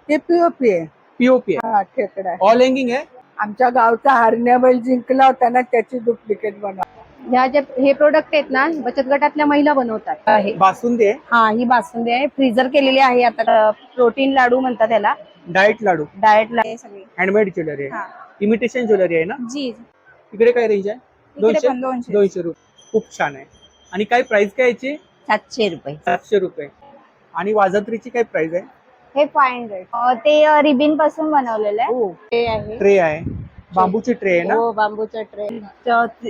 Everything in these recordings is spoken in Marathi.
ते पीओपी आहे. पीओपी आहे, हा खेकडा आहे. ऑल हँगिंग आहे. आमच्या गावचा हरण्या बैल जिंकला होता ना, त्याची डुप्लिकेट बनव. ह्या जे हे प्रोडक्ट आहेत ना, बचत गटातल्या महिला बनवतात. आहे बासुंदी आहे, हा, ही बासुंदी आहे, फ्रीजर केलेली आहे. आता प्रोटीन लाडू म्हणतात त्याला, डाएट लाडू, डाएट लाडू सगळी. हँडमेड ज्वेलरी हा. आहे, इमिटेशन ज्वेलरी आहे ना. जी, इकडे काय रेंज आहे? इकडे 200 पण 200. 200 रुपये. खूप छान आहे. आणि काय प्राइस काय याची? 700 रुपये. 700 रुपये. आणि वाजंत्रीची काय प्राइस आहे? हे 500. ते रिबिन पासून बनवलेलं आहे. हो, ते आहे. ट्रे आहे, बांबूची ट्रे आहे ना. हो, बांबूचा ट्रे.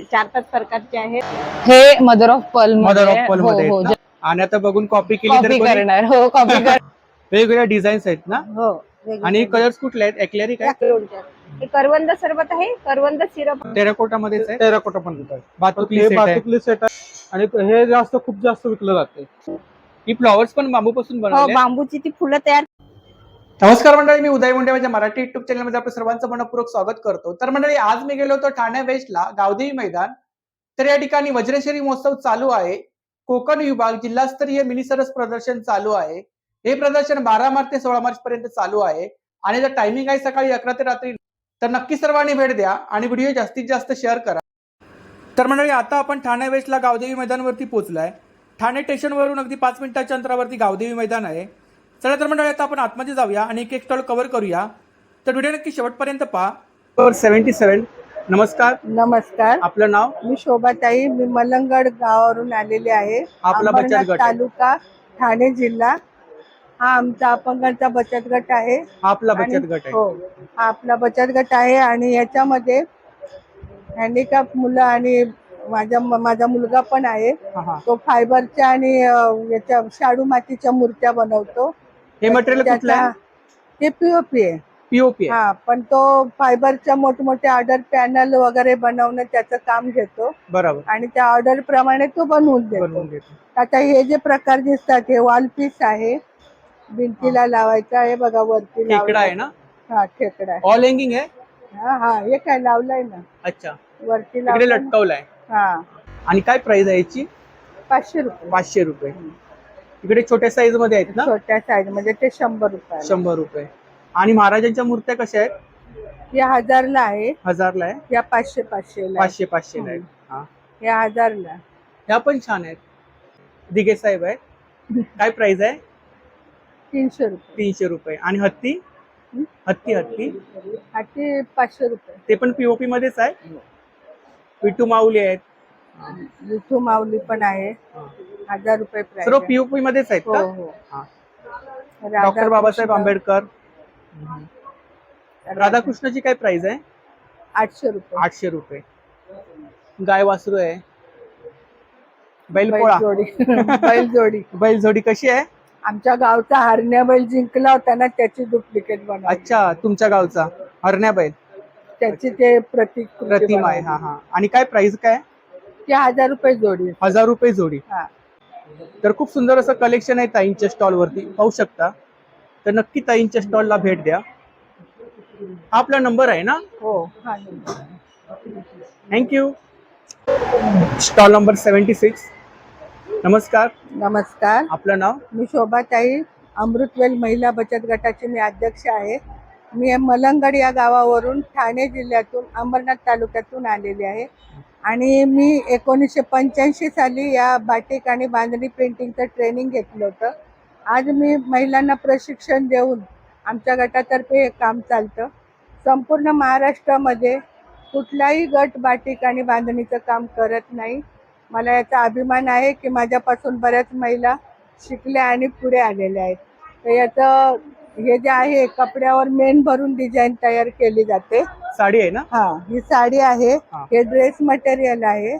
4-5 प्रकारचे आहेत. हे mother of pearl mother of pearl मध्ये आहेत ना? आणि आता बघून कॉपी केली तर कॉपी कोणी- करणार. हो, कॉपी करणार. वेगवेगळ्या डिझाईन्स आहेत ना. हो. आणि कलर्स कुठले आहेत? एक्लेरिक आहे, हे करवंद सरबत आहे, करवंद सिरप. टेराकोटा मध्येच आहे. टेराकोटा पण देतात. बातुकली हे सेट आहे. बातुकली सेट आहे आणि हे जास्त खूप जास्त विकलं जाते. ही फ्लॉवर्स पण बांबूपासून हो, बनवले. बांबूची ती फुलं तयार. नमस्कार मंडळी, मी उदय मुंडे माझ्या मराठी युट्यूब चॅनलमध्ये आपल्या सर्वांचं मनपूर्वक स्वागत करतो. तर मंडळी, आज मी गेलो होतो ठाणे वेस्टला, गावदेवी मैदान. तर या ठिकाणी वज्रश्री महोत्सव चालू आहे. कोकण विभाग जिल्हास्तरीय मिनी सरस प्रदर्शन चालू आहे. हे प्रदर्शन 12 मार्च ते 16 मार्च पर्यंत चालू आहे. आणि जर टायमिंग आहे सकाळी 11 ते रात्री, तर नक्की सर्वांनी भेट द्या आणि व्हिडिओ जास्तीत जास्त शेअर करा. तर मंडळी, आता आपण ठाणे वेस्टला गावदेवी मैदानावरती पोहोचलोय. ठाणे स्टेशनवरून अगदी 5 मिनिटाच्या अंतरावरती गावदेवी मैदान आहे. चला तर मंडळी, आता आपण आतमध्ये जाऊया आणि एक एक स्टॉल कव्हर करूया. तर व्हिडिओ नक्की शेवटपर्यंत पहा. 77. नमस्कार. नमस्कार, आपलं नाव? मी शोभाताई. मी मलंगड गावावरून आलेले आहे. आपला बचत अंबरनाथ गट आहे. तालुका, ठाणे जिल्हा. हा आमचा अपंगांचा बचत गट आहे. हा आपला आणि- बचत गट आहे. हो, हा आपला बचत गट आहे. आणि याच्यामध्ये हँडिकॅप मुलं आणि माझा मुलगा पण आहे. हा. तो फायबरच्या आणि याच्या शाडू मातीच्या मूर्त्या बनवतो. हे मटेरियल कुठलं आहे? ते पीओपी आहे. पीओपी आहे. हा, पण तो फायबरच्या मोठमोठे ऑर्डर पॅनल वगैरे बनवणं त्याचं काम घेतो. बरोबर, आणि त्या ऑर्डर प्रमाणे तो बनवून बनवून देतो. देतो. आता हे जे प्रकार दिसतात, हे वॉल पीस आहे, भिंतीला लावायचा आहे. बघा वरती खेकडा आहे ना. हा, खेकडा आहे. ऑल हँगिंग आहे. हा हा, हे काय लावलंय ना, अच्छा, वरती इकडे लावलंय ना. लटकवलाय. हा, आणि काय प्राइस आहे याची? 500 रुपये. 500 रुपये. इकडे छोट्या साईज मध्ये आहेत ना. छोट्या साईज मध्ये ते 100 रुपये. 100 रुपये. आणि महाराजांच्या मूर्त्या कशा आहेत? या 1000 ला आहे. 1000 ला आहे. या 500 ला आहे. 500 ला आहेत. हा, या 1000 ला. ह्या पण छान आहेत. दिघे साहेब आहे. काय प्राइस आहे? 300 रुपये. 300 रुपये. आणि हत्ती? हत्ती हाती 500 रुपये. ते पण पीओपी मध्येच आहे. विठू माऊली आहेत. विठू माऊली पण आहे. 1000 रुपये प्राइस. सर्व पीओपी मध्येच आहेत हो का? हो. हा. राधा डॉक्टर बाबासाहेब कृष्ण. आंबेडकर. राधाकृष्णाची काय प्राइस आहे? 800 रुपये. 800 रुपये. गाय वासरू आहे. बैलपोळा. बैलजोडी. बैलजोडी कशी आहे? आमच्या गावचा हरण्या बैल जिंकला होता ना, त्याची डुप्लिकेट बनव. अच्छा, तुमच्या गावचा हरण्या बैल त्याची ते प्रतिमा आहे. हा हा. आणि काय प्राइस काय? ते 1000 रुपये जोडी. 1000 रुपये जोडी. हा. तर खूप सुंदर असं कलेक्शन आहे ताईंच्या स्टॉल वरती, पाहू शकता. तर नक्की ताईंच्या स्टॉलला भेट द्या. हा आपला नंबर आहे ना. हो. हा. थँक्यू. Stall number 76. नमस्कार. नमस्कार, आपलं नाव? मी शोभाताई. अमृतवेल महिला बचत गटाची मी अध्यक्ष आहे. मी मलंगड या गावावरून ठाणे जिल्ह्यातून अंबरनाथ तालुक्यातून आलेली आहे. आणि मी 1985 साली या बाटिक आणि बांधणी पेंटिंगचं ट्रेनिंग घेतलं होतं. आज मी महिलांना प्रशिक्षण देऊन आमच्या गटातर्फे हे काम चालतं. संपूर्ण महाराष्ट्रामध्ये कुठलाही गट बाटिक आणि बांधणीचं काम करत नाही. मला याचा अभिमान आहे की माझ्यापासून बऱ्याच महिला शिकल्या आणि पुढे आलेल्या आहेत. तर याचं हे जे आहे, कपड्यावर मेन भरून डिझाईन तयार केली जाते. साडी आहे ना. हा, ही साडी आहे. हा. हे ड्रेस मटेरियल आहे.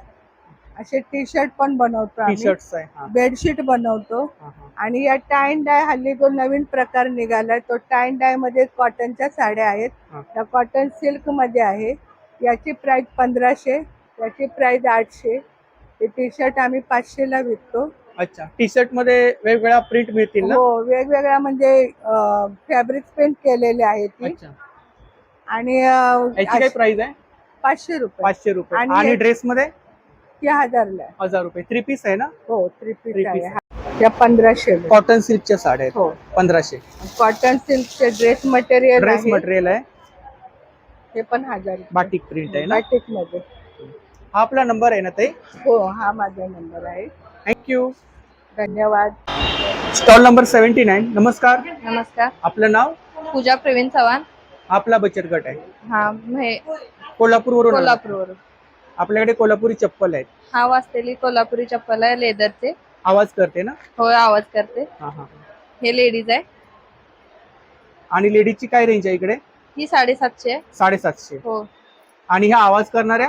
असे टी शर्ट पण बनवतो टी आम्ही. शर्ट्स आहे. हा. बेडशीट बनवतो. हा, हा. आणि या टाय अँड डाय हल्ली जो नवीन प्रकार निघालाय, तो टाय अँड डाय मध्ये कॉटनच्या साड्या आहेत. हा. त्या कॉटन सिल्क मध्ये आहे. याची प्राइस 1500, याची प्राइस 800. हे टी शर्ट आम्ही 500 ला विकतो. अच्छा, टी शर्ट मध्ये वेगवेगळ्या प्रिंट मिळतील ना. हो, वेगवेगळ्या म्हणजे फॅब्रिक पेंट केलेले आहेत ती. अच्छा, आणि याची काय प्राइस आहे? 500 रुपये. 500 रुपये. आणि आणि हे- ड्रेस मध्ये ती 1000 ला आहे. 1000 रुपये. 3 पीस आहे ना. हो, 3 पीस Three आहे. piece. या 1500 कॉटन सिल्कच्या साड्या आहेत. हो 1500. कॉटन सिल्कचे ड्रेस मटेरियल ड्रेस मटेरियल आहे. हे पण 1000 बाटिक प्रिंट आहे ना. बाटिक मध्ये. हा आपला नंबर आहे ना ताई. हो हा माझा नंबर आहे. थँक्यू. धन्यवाद. Stall number 79. नमस्कार. नमस्कार. आपलं नाव? पूजा प्रवीण चव्हाण. हा आपला बचत गट आहे. हा हे कोल्हापूरवरून आला. कोल्हापूरवरून. आपल्याकडे कोल्हापुरी चप्पल आहेत. हा वाचलेली कोल्हापुरी चप्पल आहे लेदरचे. आवाज करते ना. होय आवाज करते. हा हा. हे लेडीज आहे. आणि लेडीजची काय रेंज आहे इकडे? ही 750 आहे. 750. हो. आणि ह्या आवाज करणाऱ्या?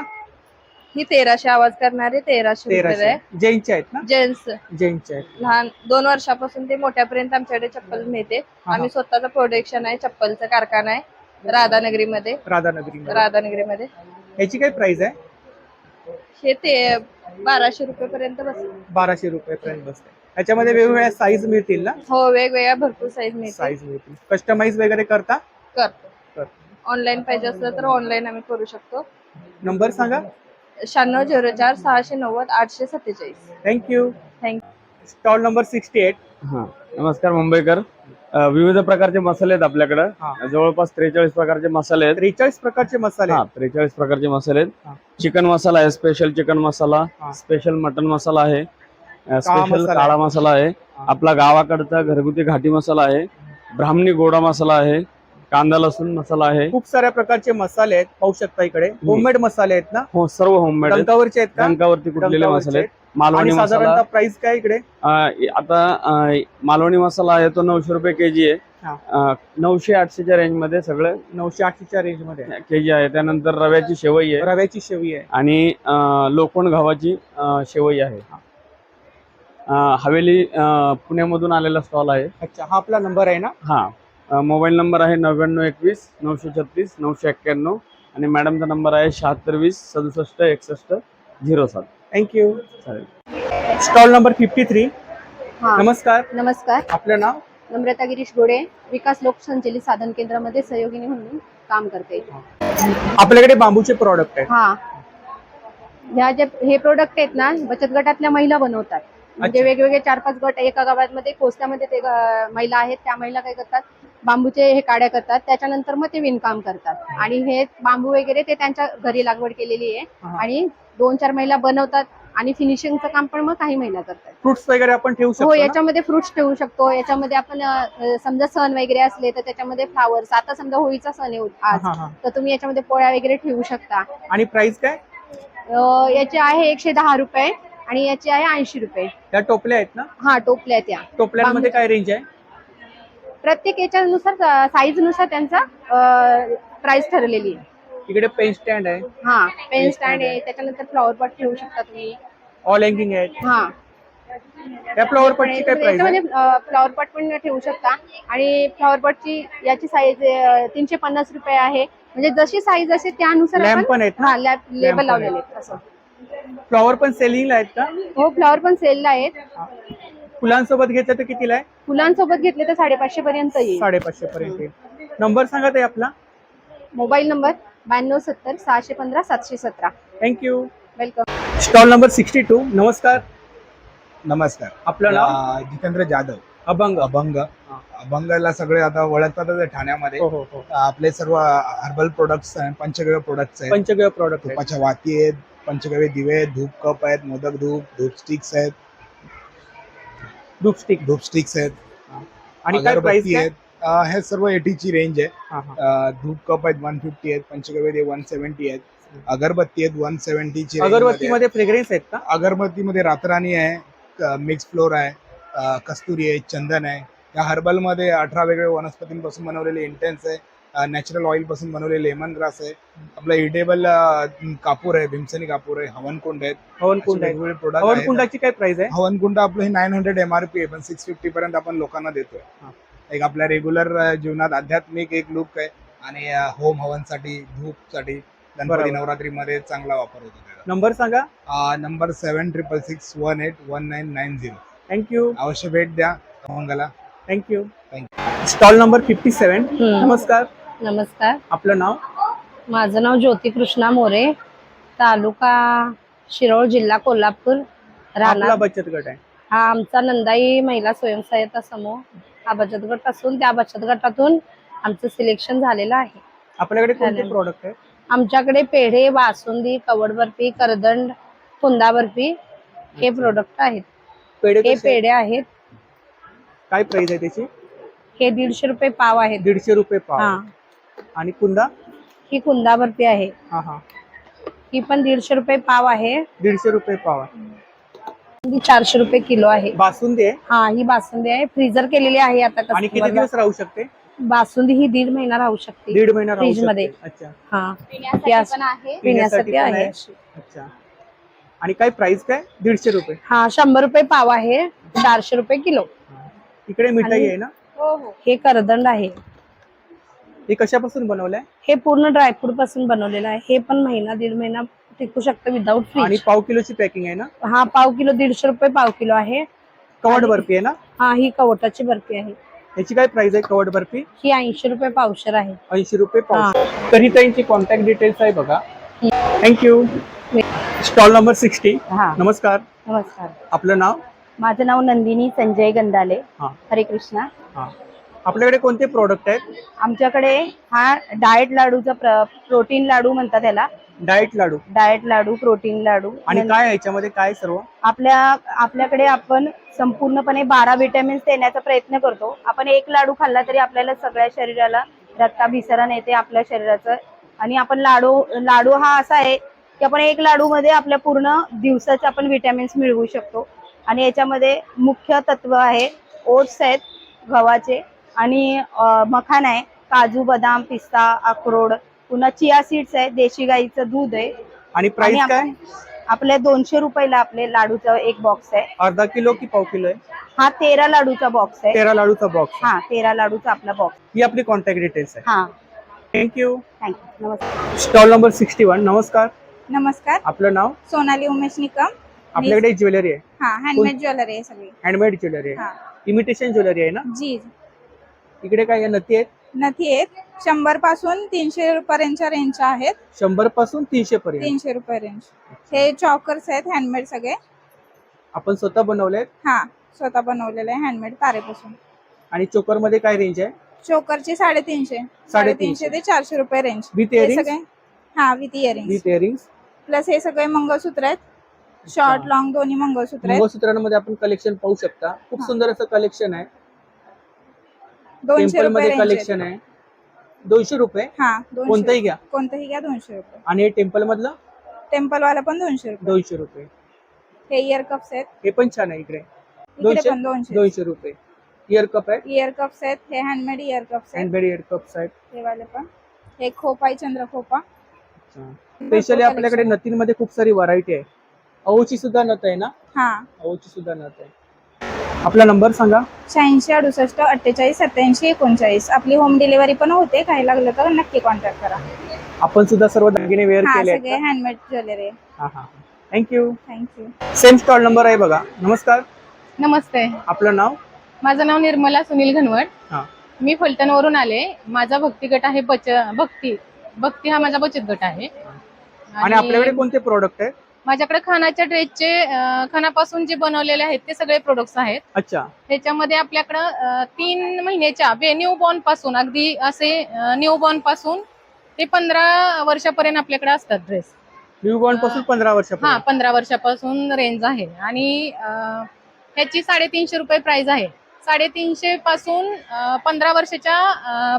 ही 1300 आवाज करणारे 1300 रुपये 1300. आहे. जेंट्सच्या आहेत ना. जेंट्स जेंट्सच्या आहेत. लहान 2 वर्षापासून ते मोठ्यापर्यंत आमच्याकडे चप्पल मिळते. आम्ही स्वतःचा प्रोडक्शन आहे, चप्पलचा कारखाना आहे राधानगरीमध्ये. राधानगरीमध्ये. याची काय प्राइस आहे? हे ते 1200 रुपये पर्यंत बसते. 1200 रुपये पर्यंत बसते. याच्यामध्ये वेगवेगळ्या साईज मिळतील ना. हो वेगवेगळ्या भरपूर साईज मिळते. साईज मिळतील. कस्टमाइज वगैरे करता? करतो. ऑनलाईन पाहिजे असलं तर ऑनलाईन आम्ही करू शकतो. नंबर सांगा. 9604 690 847. थँक्यू. थँक्यू. Stall number 68. हा नमस्कार मुंबईकर. विविध प्रकारचे मसाले आहेत आपल्याकडे. हा. जवळपास 43 प्रकारचे मसाले आहेत. 43 प्रकारचे मसाले. हा 43 प्रकारचे मसाले हा. आहेत. चिकन मसाला आहे, स्पेशल चिकन मसाला, हा. स्पेशल मटन मसाला आहे, स्पेशल मसाला काळा मसाला आहे, हा. आपला गावाकडचा घरगुती घाटी मसाला आहे, ब्राह्मणी गोडा मसाला आहे, कांदा लसूण मसाला आहे. खूप साऱ्या प्रकारचे मसाले आहेत. पाहू शकता इकडे होममेड मसाले आहेत ना. हो सर्व होममेड आहेत. डंकावरचे आहेत का? डंकावरती कुठलेले डंकावरचे मसाले आहेत. आहेत. मालवणी आणि मसाला साधारणतः प्राइस काय इकडे? आता मालवणी मसाला आहे तो 900 रुपये केजी आहे. हा. 900-800च्या रेंज मध्ये सगळं 900-800च्या रेंज मध्ये केजी आहे. त्यानंतर रव्याची शेवई आहे रव्याची शेवी आहे. आणि लोखंड गव्हाची शेवई आहे. हवेली पुण्यामधून आलेला स्टॉल आहे. अच्छा हा आपला नंबर आहे ना. हा मोबाईल नंबर आहे 9921 936 991 आणि मॅडमचा नंबर आहे 7620 67 61 07. थँक्यू. चालेल. Stall number 53. हा नमस्कार. नमस्कार. आपलं नाव? नम्रता गिरीश गोडे. विकास लोकसंचलित साधन केंद्रामध्ये सहयोगिनी म्हणून काम करते. आपल्याकडे बांबूचे प्रॉडक्ट आहेत. हा ह्या जे हे प्रोडक्ट आहेत ना बचत गटातल्या महिला बनवतात. म्हणजे अच्छा. वेगवेगळे 4-5 गट एका गावामध्ये कोस्त्यामध्ये ते महिला आहेत. त्या महिला काय करतात बांबूचे हे काड्या करतात. त्याच्यानंतर मग ते विणकाम करतात. आणि हे बांबू वगैरे ते त्यांच्या घरी लागवड केलेली आहे. हा. आणि 2-4 महिला बनवतात आणि फिनिशिंगचं काम पण मग काही महिला करतात. फ्रुट्स वगैरे आपण ठेवू हो शकतो ना? याच्यामध्ये फ्रुट्स ठेवू शकतो. याच्यामध्ये आपण समजा सण वगैरे असले तर त्याच्यामध्ये फ्लावर्स. आता समजा होळीचा सण आहे आज हा, हा. तर तुम्ही याच्यामध्ये पोळ्या वगैरे ठेवू शकता. आणि प्राइस काय? याचे आहे 110 रुपये आणि याचे आहे 80 रुपये. त्या टोपल्या आहेत ना. हा टोपल्या त्या टोपल्यांमध्ये काय रेंज आहे? प्रत्येक याच्यानुसार साईज नुसार त्यांचा प्राइस ठरलेली आहे. इकडे पेन स्टँड आहे. हा पेन स्टँड आहे. त्याच्यानंतर फ्लॉवर पॉट ठेवू शकता तुम्ही. ऑल हँगिंग आहेत. हा त्या फ्लॉवर पॉटची काय प्राइस आहे? याच्यामध्ये फ्लॉवर पॉट पण ठेवू शकता. आणि फ्लॉवर पॉटची याची साईज 350 रुपये आहे. म्हणजे जशी साईज असेल त्यानुसार लॅम्प पण आहेत ना? हा लेबल पण लावलेले आहेत असं. फ्लॉवर पण सेलिंगला आहेत का? हो फ्लॉवर पण सेलला आहेत. फुलांसोबत घेतलं तर कितीला आहे? फुलांसोबत घेतले तर 550 पर्यंत येईल. 550 पर्यंत येईल. नंबर सांगा ताई आपला. Mobile number 9270 615 717. Thank you. Welcome. Stall number 62. नमस्कार. नमस्कार. आपलं नाव? जितेंद्र जाधव. अभंग. अभंगला सगळे आता ओळखतातच आहे ठाण्यामध्ये. हो हो हो. आपले सर्व हर्बल प्रोडक्ट्स आहेत, पंचगव्य प्रोडक्ट्स आहेत, पंचगव्य प्रॉडक्ट आहे. तुपाच्या वाती आहेत, पंचगव्य दिवे आहेत, धूप कप आहेत, मोदक धूप स्टिक्स आहेत, धूप स्टिक्स आहेत आणि काय प्राइस अगरबत्ती आहे? आहेत. हे सर्व 80 ची रेंज आहे. हा, हा. धूप कप आहेत 150 आहेत, पंचगव्य दिवे 170 आहेत, अगरबत्ती आहेत 170 ची. अगरबत्तीमध्ये फ्रेग्रन्स आहेत का? अगरबत्तीमध्ये रातराणी आहे, मिक्स फ्लोर आहे, कस्तुरी आहे, चंदन आहे. या हर्बल मध्ये 18 वेगवेगळ्या वनस्पतींपासून बनवलेले इंटेन्स आहे, नॅचरल ऑइल पासून बनवलेले लेमन ग्रास आहे, आपला इडेबल कापूर आहे, भीमसेनी कापूर आहे, हवनकुंड आहेत, हवनकुंड आहे. वेगवेगळे प्रोडक्ट. हवनकुंडाची काय प्राइस आहे? हवनकुंड आपलं हे 900 MRP आहे, पण 650 पर्यंत आपण लोकांना देतोय. एक आपल्या रेग्युलर जीवनात आध्यात्मिक एक लुक आहे आणि होम हवनसाठी धूपसाठी गणपती बरोबर. नवरात्रीमध्ये चांगला वापर होतो त्याचा. नंबर सांगा. नंबर 7666181990. थँक्यू. अवश्य भेट द्या हवंगाला. थँक्यू. Stall number 57. नमस्कार. नमस्कार. आपलं नाव? माझं नाव ज्योती कृष्णा मोरे. तालुका शिरोळ, जिल्हा कोल्हापूर. आपला राहणार बचत गट आहे. हा आमचा नंदाई महिला स्वयंसहायता समूह हा बचत गट असून त्या बचत गटातून आमचं सिलेक्शन झालेलं आहे. आपल्याकडे कोणते चालेल. प्रोडक्ट आहे? आमच्याकडे पेढे, बासुंदी, कवड बर्फी, करदंड, कुंदा बर्फी हे प्रोडक्ट आहेत. पेढे हे कसे आहेत? पेढे आहेत. काय प्राइस आहे त्याची? हे 150 रुपये पाव आहेत. 150 रुपये पाव. हा, आणि कुंदा? ही कुंदा बर्फी आहे. हा हा, ही पण 150 रुपये पाव आहे. 150 रुपये पाव आहे. ही 400 रुपये किलो आहे. बासुंदी आहे हा, ही बासुंदी आहे. फ्रीजर केलेली आहे आता आणि किती customer ला. दिवस राहू शकते? बासुंदी ही 1.5 महिना राहू शकते. 1.5 महिना राहू फ्रीज मध्ये. शकते. अच्छा हा, पिण्यासाठी Yes. पण आहे. पिण्यासाठी पण आहे. अच्छा. आणि काय प्राइस काय? 150 रुपये. हा, 100 रुपये पाव आहे. 400 रुपये किलो. इकडे मिठाई आणि- आहे ना? हो हो. हे करदंड आहे. हे कशापासून बनवलंय? हे पूर्ण ड्रायफ्रूट पासून बनवलेलं आहे. हे पण महिना 1.5 महिना टिकू शकतं विदाऊट आणि फ्रीज. पाव किलोची पॅकिंग आहे ना? हा, पाव किलो 150 रुपये पाव किलो आहे. कवड आणि- बर्फी आहे ना? हा, ही कवटाची बर्फी आहे. याची काय प्राइस आहे कवड बर्फी? ही 80 रुपये पावशर आहे. 80 रुपये पाव. तरी त्यांची कॉन्टॅक्ट डिटेल्स आहे बघा. थँक्यू. Stall number 60. हा, नमस्कार, नमस्कार. आपलं नाव? माझं नाव नंदिनी संजय गंदाले. हा. हरे कृष्णा. हा. आपल्याकडे कोणते प्रोडक्ट आहेत? आमच्याकडे हा डाएट लाडूचा प्रोटीन लाडू म्हणतात त्याला. डाएट लाडू. डाएट लाडू, प्रोटीन लाडू. आणि काय आहे याच्यामध्ये काय सर्व? आपल्याकडे आपण संपूर्णपणे 12 विटॅमिन्स देण्याचा प्रयत्न करतो. आपण एक लाडू खाल्ला तरी आपल्याला सगळ्या शरीराला रक्ताभिसरण येते आपल्या शरीराचं. आणि आपण लाडू हा असा आहे की आपण एक लाडू मध्ये आपल्या पूर्ण दिवसाचे आपण विटॅमिन्स मिळवू शकतो. आणि याच्यामध्ये मुख्य तत्व आहे, ओट्स आहेत गव्हाचे, आणि मखाना आहे, काजू, बदाम, पिस्ता, अक्रोड, पुन्हा चिया सीड्स आहे, देशी गाईचं दूध आहे. आणि प्राइस आणि काय? आपल्या 200 रुपयाला आपले लाडूचा एक बॉक्स आहे. अर्धा किलो की पाव किलो आहे? हा 13 लाडूचा बॉक्स आहे. 13 लाडूचा बॉक्स. हा, 13 लाडूचा आपला बॉक्स. ही आपली कॉन्टॅक्ट डिटेल्स आहे. हा, थँक्यू. थँक्यू. नमस्कार. Stall number 61. नमस्कार, नमस्कार. आपलं नाव? सोनाली उमेश निकम. आपल्याकडे ज्वेलरी आहे? हा, हँडमेड ज्वेलरी आहे सगळी. हँडमेड ज्वेलरी आहे. हा, इमिटेशन ज्वेलरी आहे ना? जी. इकडे काय नथी आहेत? नथी आहेत 100 पासून 300 पर्यंतच्या रेंजच्या आहेत. 100 पासून 300 पर्यंत. 300 रुपये रेंज. हे चॉकर्स आहेत हँडमेड सगळे. आपण स्वतः बनवलेत? हा, स्वतः बनवलेले आहे हँडमेड तारेपासून. आणि चोकर मध्ये काय रेंज आहे? चोकरची 350 ते 400 रुपये रेंज. विथ हे इयरिंग्स? सगळे हा, with earring. With earrings. Plus हे सगळे मंगळसूत्र आहेत. शॉर्ट लॉंग दोन्ही मंगळसूत्र आहेत. मंगळसूत्रांमध्ये आपण कलेक्शन पाहू शकता. खूप हा. सुंदर असं कलेक्शन आहे. 200 टेम्पल रुपये मध्ये रेंज कलेक्शन आहे. 200 रुपये. हा, 200. कोणतंही घ्या. कोणतंही घ्या 200 रुपये. आणि हे टेम्पल मधलं टेम्पल वाला पण 200 रुपये. 200 रुपये. हे इयर कप्स आहेत. हे पण छान आहे. इकडे इकडे 200 पण 200. 200 रुपये. इयर कप आहे. इयर कप्स आहेत. हे हँडमेड इयर कप्स आहेत. हँडमेड इयर कप्स आहेत. हे वाले पण. हे खोपा आहे, चंद्रखोपा. स्पेशली आपल्याकडे नथींमध्ये खूप सारी व्हरायटी आहे. अहोची सुद्धा नथ आहे ना? हा, अहोची सुद्धा नथ आहे. आपला नंबर सांगा. 86 68 48 87 39. आपली होम डिलिव्हरी पण होते. काही लागलं तर नक्की कॉन्टॅक्ट करा. आपण सुद्धा सर्व दागिने वेअर हा, केले सगळे आहेत. हँडमेड ज्वेलरी आहे. हा हा. Thank you. Thank you. Same stall number आहे बघा. नमस्कार, नमस्ते. आपलं नाव? माझं नाव निर्मला सुनील घनवट. हा. मी फलटणवरून आले. माझा भक्ती गट आहे भक्ती हा माझा बचत गट आहे. आणि आपल्याकडे कोणते प्रोडक्ट आहे? माझ्याकडे खानाच्या ड्रेसचे खानापासून जे बनवलेले आहेत ते सगळे प्रोडक्ट्स आहेत. अच्छा. त्याच्यामध्ये आपल्याकडं 3 महिन्याच्या न्यू बॉर्न पासून अगदी असे न्यू बॉर्न पासून ते 15 वर्षापर्यंत आपल्याकडे असतात ड्रेस. न्यूबॉर्न पासून 15 हा, वर्षापर्यंत. 15 वर्षापासून रेंज आहे. आणि ह्याची 350 रुपये प्राइस आहे. 350 पासून 15 वर्षाच्या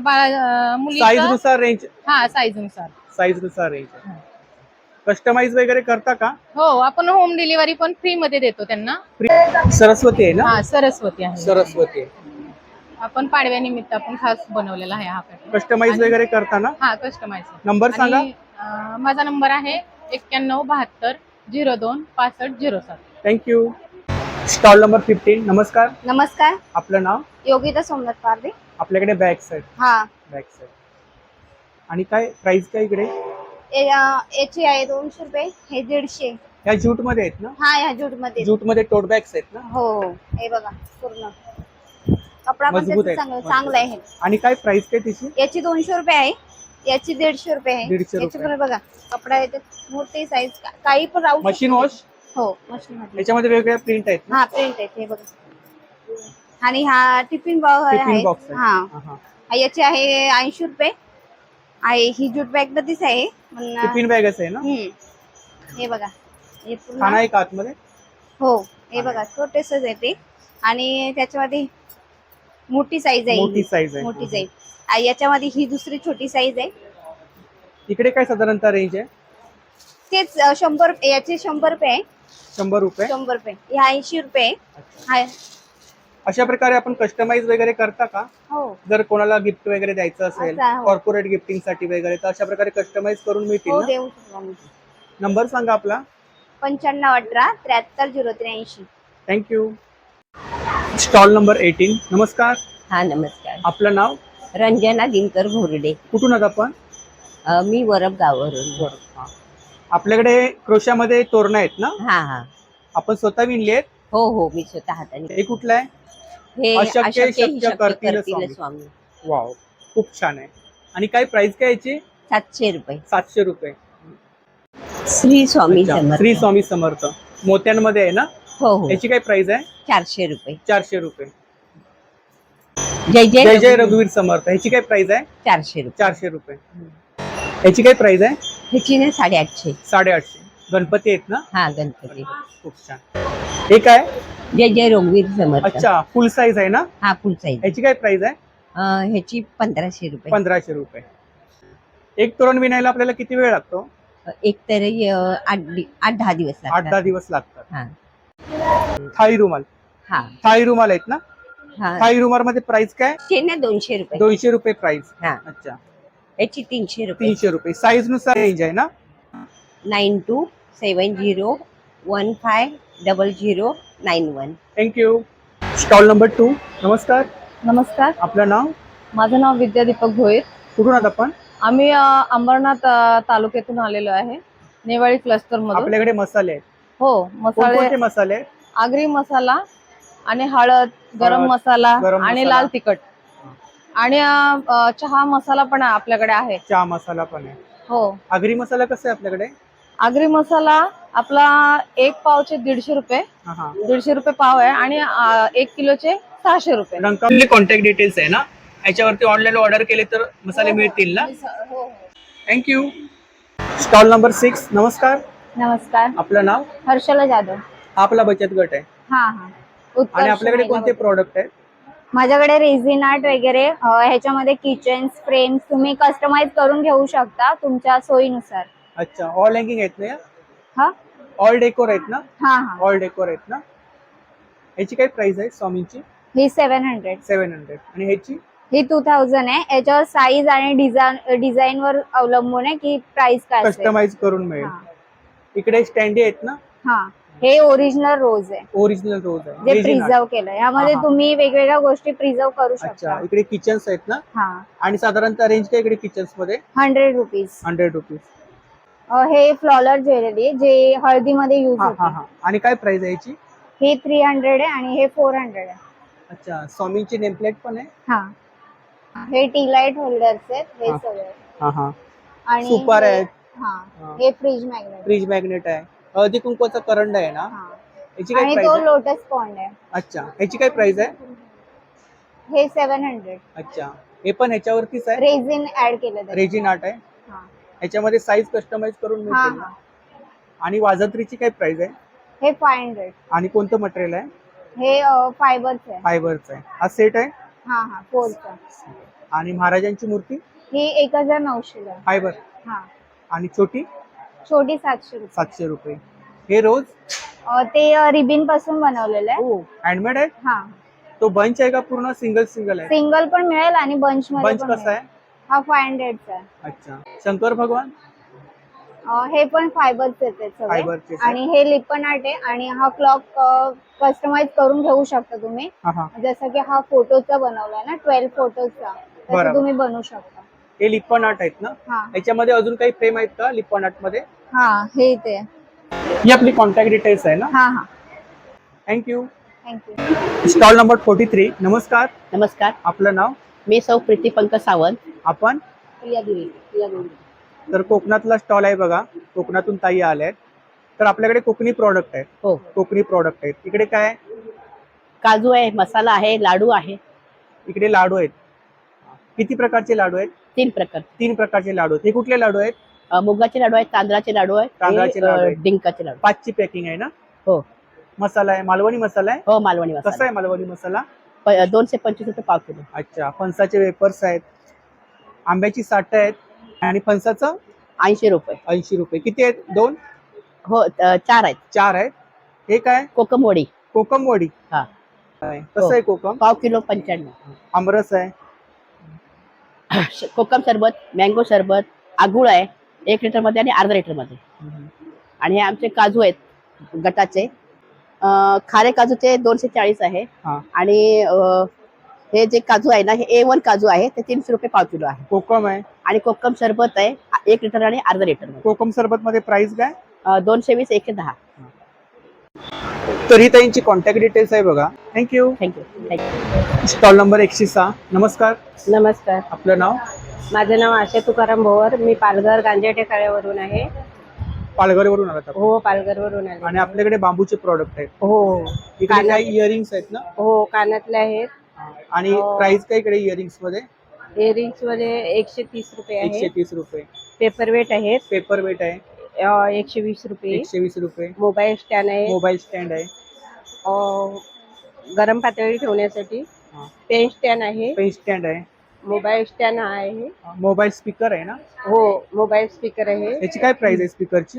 साईज मुलीचा, नुसार रेंज. हा, साईज नुसार. साईज नुसार रेंज. कस्टमाइज वगैरे करता का? हो, आपण होम डिलिव्हरी पण फ्री मध्ये देतो त्यांना. सरस्वती आहे ना? हा, सरस्वती आहे. सरस्वती आहे. आपण पाडव्यानिमित्त आपण खास बनवलेला आहे हा पॅटर्न. कस्टमाइज वगैरे करता ना? हा, कस्टमाइज. नंबर सांगा. माझा नंबर आहे 91 72 02 65 07. थँक्यू. Stall number 15. नमस्कार, नमस्कार. आपलं नाव? योगिता सोमनाथ पारदे. आपल्याकडे बॅग्स आहेत. हा, बॅग्स आहेत. आणि काय प्राइस काय इकडे? याची आहे 200 रुपये. हे 150. या ज्यूट मध्ये आहेत ना? हा, ह्या जूट मध्ये. ज्यूट मध्ये टोट बॅग्स आहेत ना? हो, हे बघा पूर्ण कपडा पण मजबूत त्याचा आहे. चांगला आहे. आणि काय प्राइस काय त्याची? याची 200 रुपये आहे. याची 150 रुपये आहे. 150 याची रुपये. पण बघा कपडा येते, मोठी साईज, काही पण राहू मशीन शकते. वॉश? हो मशरूम मध्ये याच्यामध्ये वेगवेगळ्या प्रिंट आहेत ना? हा प्रिंट आहे हे बघा. आणि हा टिफिन बॉक्स टिफिन आहे. बॉक्स आहे. हा हा, हा. याची आहे 80 रुपये आहे. ही जूट बॅग मध्येच आहे पण टिफिन बॅगच आहे ना? हे बघा हे पूर्ण खाना आहे का आतमध्ये? हो हे बघा छोटेसच आहे ते. आणि त्याच्यामध्ये मोठी साईज आहे मोठी ही. साईज आहे. मोठी हा, साईज याच्यामध्ये ही दुसरी छोटी साईज आहे. इकडे काय साधारणतः रेंज आहे? तेच 100 रुपये याचे 100 रुपये आहे. 100 रुपये. 100 रुपये ह्या 80 रुपये आहे. अशा प्रकारे आपण कस्टमाइज वगैरे करता का? हो जर कोणाला गिफ्ट वगैरे द्यायचं असेल, अच्छा, हो. कॉर्पोरेट गिफ्टिंग साठी वगैरे, तर अशा प्रकारे कस्टमाइज करून मिळतील हो ना? देऊ शकतो आम्ही. नंबर सांगा आपला. 9518 73 थँक्यू. Stall number 18. नमस्कार. हा नमस्कार. आपलं नाव? रंजना दिनकर घोरडे. कुठून आहात आपण? मी वरब गावावरून. हा. आपल्याकडे क्रोशामध्ये तोरणं आहेत ना? हा हा. आपण स्वतः विणली आहेत? हो हो मी स्वतः हाताने. हे कुठलं आहे? हे अशक्य ही शक्य करतील स्वामी. वाव, खूप छान आहे. आणि काय प्राइस काय याची? 700 रुपये. 700 रुपये. श्री स्वामी अच्छा, समर्थ. श्री स्वामी समर्थ मोत्यांमध्ये आहे ना? हो हो. याची काय प्राइस आहे? 400 रुपये. 400 रुपये. जय जय जय जय रघुवीर समर्थ ह्याची काय प्राइस आहे? 400 रुपये. 400 रुपये. याची काय प्राइस आहे? ह्याची ना 850. 850. गणपती आहेत ना? हा गणपती. खूप छान. हे काय? जय जय रघुवीर समर्थ. अच्छा, फुल साईज आहे ना? हा फुल साईज. ह्याची काय प्राइस आहे? ह्याची 1500 रुपये. 1500 रुपये. एक तोरण विणायला आपल्याला किती वेळ लागतो? एक तरी 8-10 दिवस लागतात. 8-10 दिवस लागतात. हा थाळी रुमाल. हा थाळी रुमाल आहेत ना? हा. थाळी रुमाल मध्ये प्राइस काय? ते ना 200 रुपये. 200 रुपये प्राइस. हा. अच्छा, याची 300 रुपये. 300 रुपये. साईज नुसार रेंज आहे ना? 9270150091. थँक्यू. Stall number 2. नमस्कार. नमस्कार. आपलं नाव? माझं नाव विद्या दीपक भोईर. कुठून आहात आपण? आम्ही अंबरनाथ तालुक्यातून आलेलो आहे, नेवाळी क्लस्टर मधून. आपल्याकडे मसाले आहेत. हो मसाले, कोणते मसाले आहेत? आगरी मसाला आणि हळद, गरम हळद, मसाला गरम आणि मसाला. लाल तिखट आणि चहा मसाला पण आपल्याकडे आहे. चहा मसाला पण आहे. हो. आगरी मसाला कसा आहे आपल्याकडे? आगरी मसाला आपला 1 पावचे 150 रुपये. हा हा. 150 रुपये पाव आहे आणि 1 किलोचे 600 रुपये. आपले कॉन्टॅक्ट डिटेल्स आहे ना, याच्यावरती ऑनलाईन ऑर्डर केले तर मसाले मिळतील ना? हो. थँक्यू. Stall number 6. नमस्कार. नमस्कार. आपलं नाव? हर्षला जाधव. हा आपला बचत गट आहे. हा हा. आणि आपल्याकडे कोणते प्रोडक्ट आहेत? माझ्याकडे रेझिन आर्ट वगैरे ह्याच्यामध्ये किचन्स, फ्रेम्स तुम्ही कस्टमाइज करून घेऊ शकता तुमच्या सोयीनुसार. अच्छा, ऑल हँगिंग आहेत ना? हा ऑल डेकोर आहेत ना? हा हा. ऑल डेकोर आहेत ना? याची काय प्राइस आहे स्वामींची? ही 700. 700. आणि ह्याची? ही 2000 आहे. याच्यावर साईज आणि डिझाईन वर अवलंबून आहे की प्राइस काय असेल. कस्टमाइज करून मिळेल. हा. इकडे स्टँडी आहेत ना? हा हे ओरिजिनल रोज आहे ओरिजिनल रोज आहे. जे Resin art. प्रिझर्व केलंय. यामध्ये हा, हा. तुम्ही वेगवेगळ्या गोष्टी प्रिझर्व करू अच्छा, शकता. इकडे किचन्स आहेत ना? हा. आणि साधारणतः रेंज काय इकडे किचन्स मध्ये? 100 रुपीज. 100 रुपीज. हे फ्लॉलर ज्वेलरी आहे जे हळदीमध्ये युज हा हा होते. हा. आणि काय प्राइस आहे याची? हे 300 आहे आणि हे 400 आहे. अच्छा, स्वामींची नेमप्लेट पण आहे? हा हे टी लाईट होल्डर्स आहेत हे हा. सगळे. हा हा. आणि सुपर हे- आहेत. हा हा. हे फ्रीज मॅग्नेट. फ्रीज मॅग्नेट आहे. हळदी कुंकवाचा करंड आहे ना? हा याची काय आणि प्राइस तो आहे? लोटस पॉन्ड आहे. अच्छा, याची काय प्राइस आहे? हे 700. अच्छा, हे पण ह्याच्यावरतीच आहे? रेझिन ऍड केलं त्याच्यात. रेजिन आर्ट आहे. हा ह्याच्यामध्ये साईज कस्टमाइज करून हा मिळतील ना? हा. आणि वाजंत्रीची काय प्राइस आहे? हे 500. आणि कोणतं मटेरियल आहे? हे फायबरच आहे. फायबरचं आहे. हा सेट आहे. हा हा 4चा. आणि महाराजांची मूर्ती? ही 1900 आहे. फायबर. हा आणि छोटी? छोटी 700 रुपये. 700 रुपये. हे रोज? ते रिबिन पासून बनवलेलं आहे. हो, हँडमेड आहे. हा तो बंच आहे का पूर्ण सिंगल सिंगल आहे? सिंगल पण मिळेल आणि बंच मध्ये बंच पण कसा मिळेल. आहे? हा 500चा आहे. अच्छा, शंकर भगवान? हे पण फायबरचे आहेत सगळे. फायबरचेच आहे. आणि हे लिपन आर्ट आहे आणि हा क्लॉक कस्टमाइज करून घेऊ शकता तुम्ही. हा हा. जसं की हा फोटोचा बनवलाय ना 12 फोटोचा बरोबर. तसं तुम्ही बनवू शकता. हे लिप्पन आर्ट आहेत ना? हा याच्यामध्ये अजून काही फ्रेम आहेत का लिप्पन आर्ट मध्ये? हा हे ते. ही आपली कॉन्टॅक्ट डिटेल्स आहे ना? हा हा. थँक्यू. थँक्यू. Stall number 43. नमस्कार. नमस्कार. आपलं नाव? मी सौ प्रीती पंकज सावंत. आपण? प्रिया देवी. तर कोकणातला स्टॉल आहे बघा. कोकणातून ताई आल्या आहेत. तर आपल्याकडे कोकणी प्रॉडक्ट आहेत. हो. कोकणी प्रॉडक्ट आहेत. इकडे काय आहे? काजू आहे, मसाला आहे, लाडू आहे. इकडे लाडू आहेत. किती प्रकारचे लाडू आहेत? 3 प्रकार. 3 प्रकारचे लाडू आहेत. हे कुठले लाडू आहेत? मुगाचे लाडू आहेत, तांदळाचे लाडू आहेत, तांदळाचे लाडू आहेत. डिंकाचे लाडू. 5ची पॅकिंग आहे ना? हो. मसाला आहे, मालवणी मसाला आहे. हो, मालवणी कसा मसाला. आहे मालवणी मसाला? 225 रुपये पाव किलो. अच्छा. फणसाचे वेपर्स आहेत, आंब्याची साठ आहेत आणि फणसाचं 80 रुपये. 80 रुपये. किती आहेत? 2? हो, 4 आहेत. 4 आहेत. हे काय? कोकम वडी कोकम वडी. हा. कसं आहे कोकम? पाव किलो 95. आमरस आहे. कोकम सरबत, मँगो सरबत, आगुळ आहे 1 लिटर मध्ये आणि अर्धा लिटर मध्ये. आणि हे आमचे काजू आहेत गटाचे. खारे काजूचे 240 आहे. हा. आणि हे जे काजू आहे ना, हे A1 काजू आहे, ते 300 रुपये पाव किलो आहे. कोकम आहे. आणि कोकम सरबत आहे 1 लिटर आणि अर्धा लिटर मध्ये. कोकम सरबत मध्ये प्राइस काय? 220, 110. तर ही ताईंची कॉन्टॅक्ट डिटेल्स आहे बघा. थँक्यू. थँक्यू. Stall number 106. नमस्कार. नमस्कार, आपलं नाव? माझं नाव आशा तुकाराम भोवर. मी पालघर गांजेटेकाळ्यावरून आहे. पालघरवरून आलात आपण. हो, पालघरवरून आले. आणि आपल्याकडे बांबूचे प्रॉडक्ट आहेत. हो. इकडे काही इयरिंग्स आहेत ना? हो, कानातले आहेत. आणि प्राइस काय इकडे इयरिंग्स मध्ये? इयरिंग्स मध्ये 130 रुपये आहे. 130 रुपये. पेपर वेट आहेत पेपर वेट आहे 120 रुपये. 120 रुपये. मोबाईल स्टँड आहे. मोबाईल स्टँड आहे. गरम पातळी ठेवण्यासाठी हा. पेन स्टँड आहे. पेन स्टँड आहे. मोबाईल स्टँड आहे. मोबाईल स्पीकर आहे ना? हो, मोबाईल स्पीकर आहे. याची काय प्राइस आहे स्पीकरची?